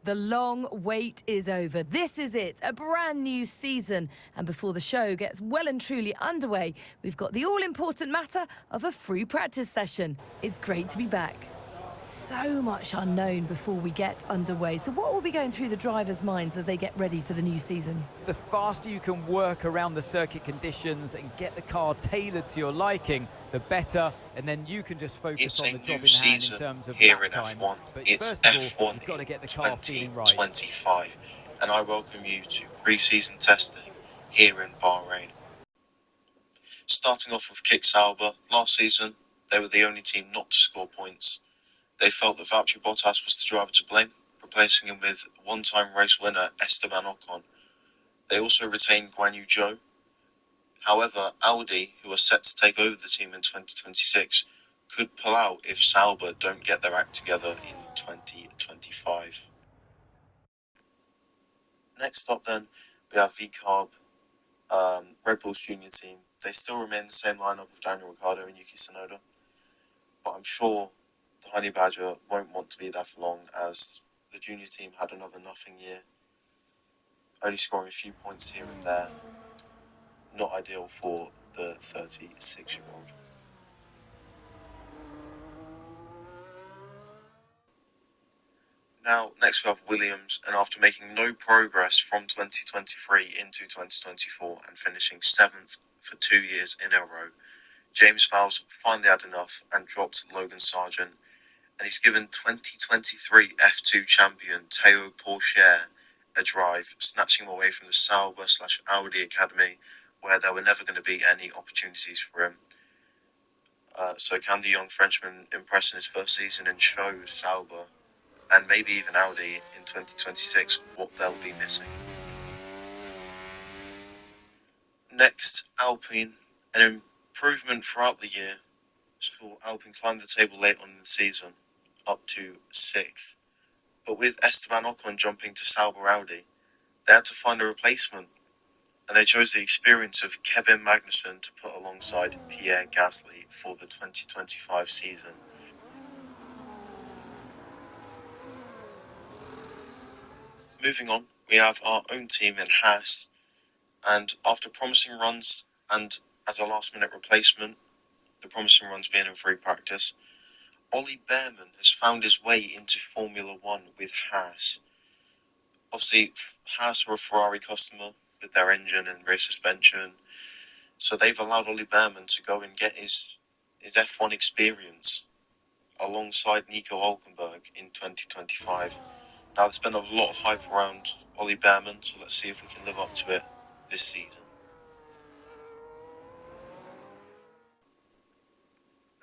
The long wait is over. This is it, a brand new season. And before the show gets well and truly underway, we've got the all-important matter of a free practice session. It's great to be back. So much unknown before we get underway. So what will be going through the drivers' minds as they get ready for the new season? The faster you can work around the circuit conditions and get the car tailored to your liking, the better, and then you can just focus on the job in hand in terms of here lap in times. F1. But It's first of all, F1 you've got to in get the car feeling right. 2025, and I welcome you to pre-season testing here in Bahrain. Starting off with Sauber, last season they were the only team not to score points. They felt that Valtteri Bottas was the driver to blame, replacing him with one-time race winner Esteban Ocon. They also retained Guan Yu Zhou. However, Audi, who are set to take over the team in 2026, could pull out if Sauber don't get their act together in 2025. Next up then, we have VCARB, RedBull's junior team. They still remain the same lineup of Daniel Ricciardo and Yuki Tsunoda, but I'm sure the Honey Badger won't want to be there for long, as the junior team had another nothing year, only scoring a few points here and there. Not ideal for the 36-year-old. Now, next we have Williams, and after making no progress from 2023 into 2024 and finishing 7th for 2 years in a row, James Vowles finally had enough and dropped Logan Sargent, and he's given 2023 F2 champion Théo Pourchaire a drive, snatching him away from the Sauber/Audi Academy, where there were never going to be any opportunities for him. So can the young Frenchman impress in his first season and show Sauber, and maybe even Audi in 2026, what they'll be missing? Next, Alpine. An improvement throughout the year saw Alpine climb the table late on in the season, up to 6th. But with Esteban Ocon jumping to Sauber Audi, they had to find a replacement, and they chose the experience of Kevin Magnussen to put alongside Pierre Gasly for the 2025 season. Moving on, we have our own team in Haas, and after promising runs and as a last-minute replacement, the promising runs being in free practice, Ollie Bearman has found his way into Formula One with Haas. Obviously, Haas are a Ferrari customer with their engine and rear suspension, so they've allowed Ollie Bearman to go and get his F1 experience alongside Nico Hülkenberg in 2025. Now, there's been a lot of hype around Ollie Bearman, so let's see if we can live up to it this season.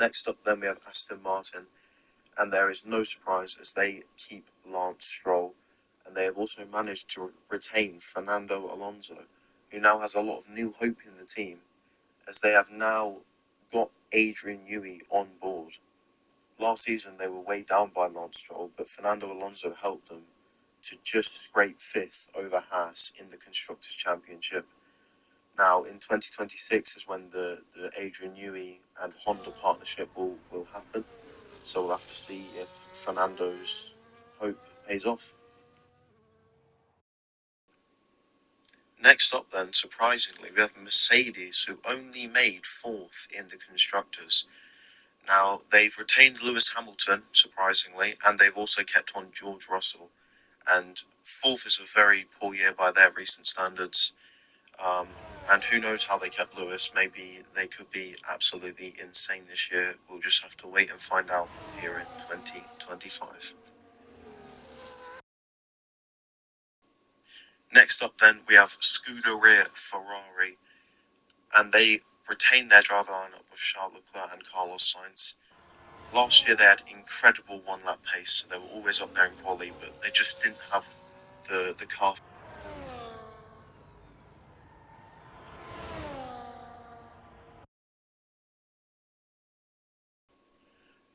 Next up then we have Aston Martin, and there is no surprise as they keep Lance Stroll, and they have also managed to retain Fernando Alonso, who now has a lot of new hope in the team, as they have now got Adrian Newey on board. Last season they were weighed down by Lance Stroll, but Fernando Alonso helped them to just scrape 5th over Haas in the Constructors' Championship. Now, in 2026 is when the Adrian Newey and Honda partnership will happen, so we'll have to see if Fernando's hope pays off. Next up then, surprisingly, we have Mercedes, who only made 4th in the Constructors. Now, they've retained Lewis Hamilton, surprisingly, and they've also kept on George Russell, and 4th is a very poor year by their recent standards. And who knows how they kept Lewis. Maybe they could be absolutely insane this year. We'll just have to wait and find out here in 2025. Next up then, we have Scuderia Ferrari, and they retained their driver lineup with Charles Leclerc and Carlos Sainz. Last year they had incredible one-lap pace, so they were always up there in quali, but they just didn't have the car.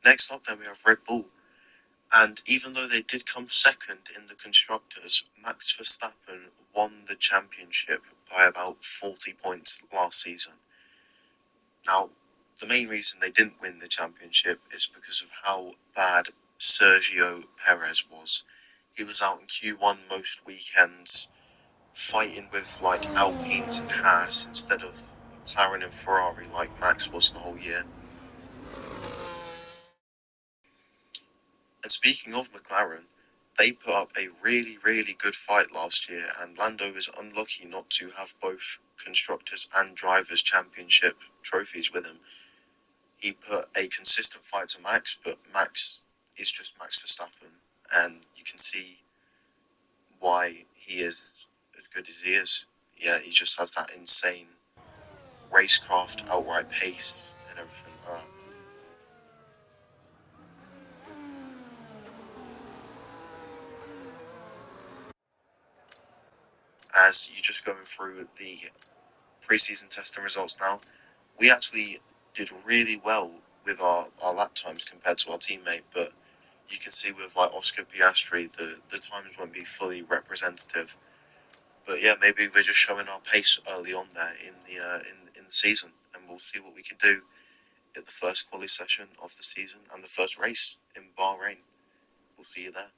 Next up then we have Red Bull, and even though they did come second in the Constructors, Max Verstappen won the championship by about 40 points last season. Now, the main reason they didn't win the championship is because of how bad Sergio Perez was. He was out in Q1 most weekends, fighting with like Alpines and Haas instead of McLaren and Ferrari like Max was the whole year. And speaking of McLaren, they put up a really, really good fight last year, and Lando is unlucky not to have both Constructors and Drivers' Championship trophies with him. He put a consistent fight to Max, but Max is just Max Verstappen, and you can see why he is as good as he is. Yeah, he just has that insane racecraft, outright pace, and everything like that. As you're just going through the preseason testing results now, we actually did really well with our lap times compared to our teammate, but you can see with like Oscar Piastri, the times won't be fully representative. But yeah, maybe we're just showing our pace early on there in the season, and we'll see what we can do at the first quali session of the season and the first race in Bahrain. We'll see you there.